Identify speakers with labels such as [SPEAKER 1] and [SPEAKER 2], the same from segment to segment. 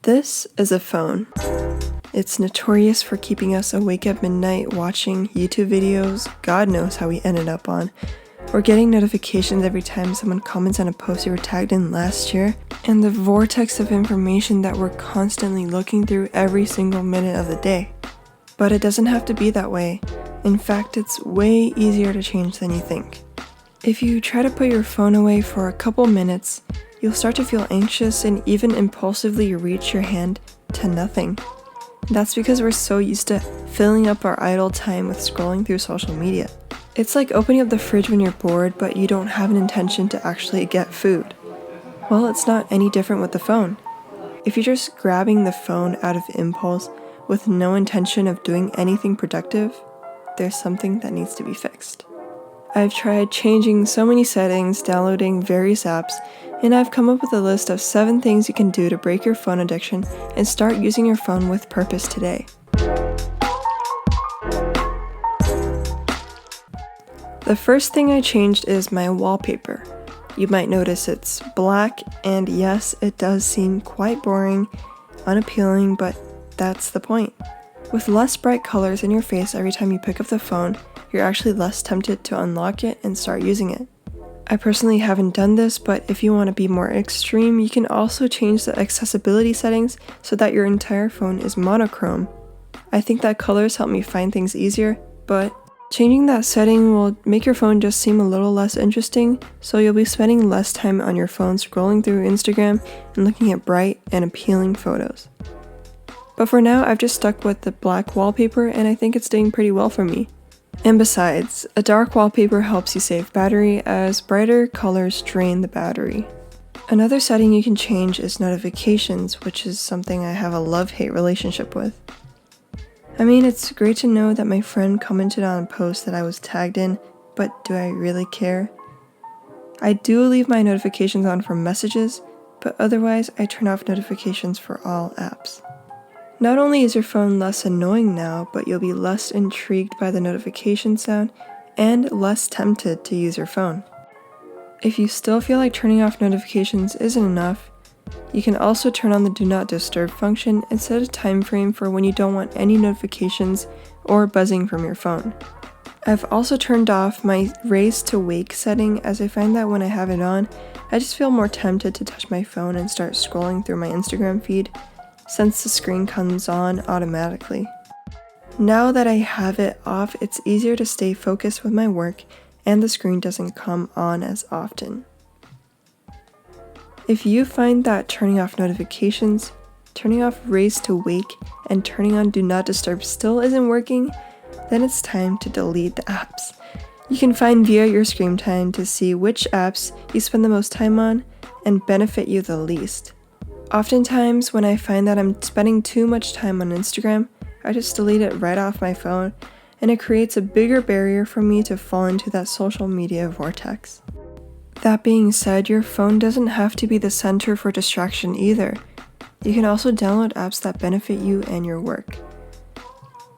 [SPEAKER 1] This is a phone. It's notorious for keeping us awake at midnight watching YouTube videos God knows how we ended up on, or getting notifications every time someone comments on a post you were tagged in last year, and the vortex of information that we're constantly looking through every single minute of the day. But it doesn't have to be that way. In fact, it's way easier to change than you think. If you try to put your phone away for a couple minutes, you'll start to feel anxious and even impulsively reach your hand to nothing. That's because we're so used to filling up our idle time with scrolling through social media. It's like opening up the fridge when you're bored, but you don't have an intention to actually get food. Well, it's not any different with the phone. If you're just grabbing the phone out of impulse with no intention of doing anything productive, there's something that needs to be fixed. I've tried changing so many settings, downloading various apps, and I've come up with a list of 7 things you can do to break your phone addiction and start using your phone with purpose today. The first thing I changed is my wallpaper. You might notice it's black, and yes, it does seem quite boring, unappealing, but that's the point. With less bright colors in your face every time you pick up the phone, you're actually less tempted to unlock it and start using it. I personally haven't done this, but if you want to be more extreme, you can also change the accessibility settings so that your entire phone is monochrome. I think that colors help me find things easier, but changing that setting will make your phone just seem a little less interesting, so you'll be spending less time on your phone scrolling through Instagram and looking at bright and appealing photos. But for now, I've just stuck with the black wallpaper, and I think it's doing pretty well for me. And besides, a dark wallpaper helps you save battery, as brighter colors drain the battery. Another setting you can change is notifications, which is something I have a love-hate relationship with. I mean, it's great to know that my friend commented on a post that I was tagged in, but do I really care? I do leave my notifications on for messages, but otherwise I turn off notifications for all apps. Not only is your phone less annoying now, but you'll be less intrigued by the notification sound and less tempted to use your phone. If you still feel like turning off notifications isn't enough, you can also turn on the Do Not Disturb function and set a time frame for when you don't want any notifications or buzzing from your phone. I've also turned off my Raise to Wake setting, as I find that when I have it on, I just feel more tempted to touch my phone and start scrolling through my Instagram feed, since the screen comes on automatically. Now that I have it off, it's easier to stay focused with my work and the screen doesn't come on as often. If you find that turning off notifications, turning off Raise to Wake, and turning on Do Not Disturb still isn't working, then it's time to delete the apps. You can find via your screen time to see which apps you spend the most time on and benefit you the least. Oftentimes, when I find that I'm spending too much time on Instagram, I just delete it right off my phone, and it creates a bigger barrier for me to fall into that social media vortex. That being said, your phone doesn't have to be the center for distraction either. You can also download apps that benefit you and your work.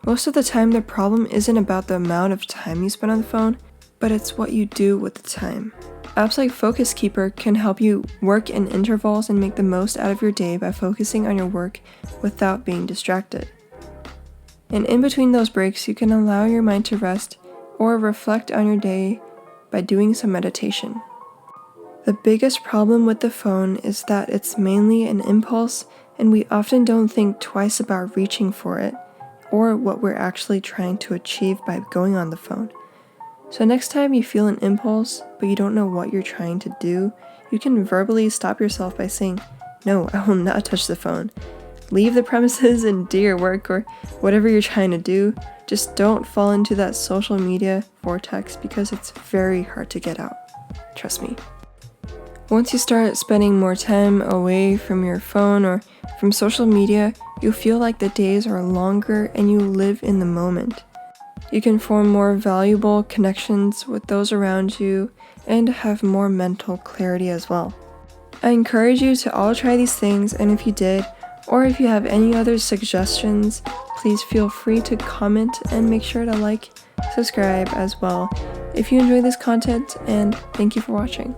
[SPEAKER 1] Most of the time, the problem isn't about the amount of time you spend on the phone, but it's what you do with the time. Apps like Focus Keeper can help you work in intervals and make the most out of your day by focusing on your work without being distracted. And in between those breaks, you can allow your mind to rest or reflect on your day by doing some meditation. The biggest problem with the phone is that it's mainly an impulse, and we often don't think twice about reaching for it or what we're actually trying to achieve by going on the phone. So next time you feel an impulse, but you don't know what you're trying to do, you can verbally stop yourself by saying, "No, I will not touch the phone. Leave the premises and do your work or whatever you're trying to do. Just don't fall into that social media vortex because it's very hard to get out. Trust me." Once you start spending more time away from your phone or from social media, you'll feel like the days are longer and you live in the moment. You can form more valuable connections with those around you and have more mental clarity as well. I encourage you to all try these things, and if you did, or if you have any other suggestions, please feel free to comment and make sure to like, subscribe as well if you enjoy this content, and thank you for watching.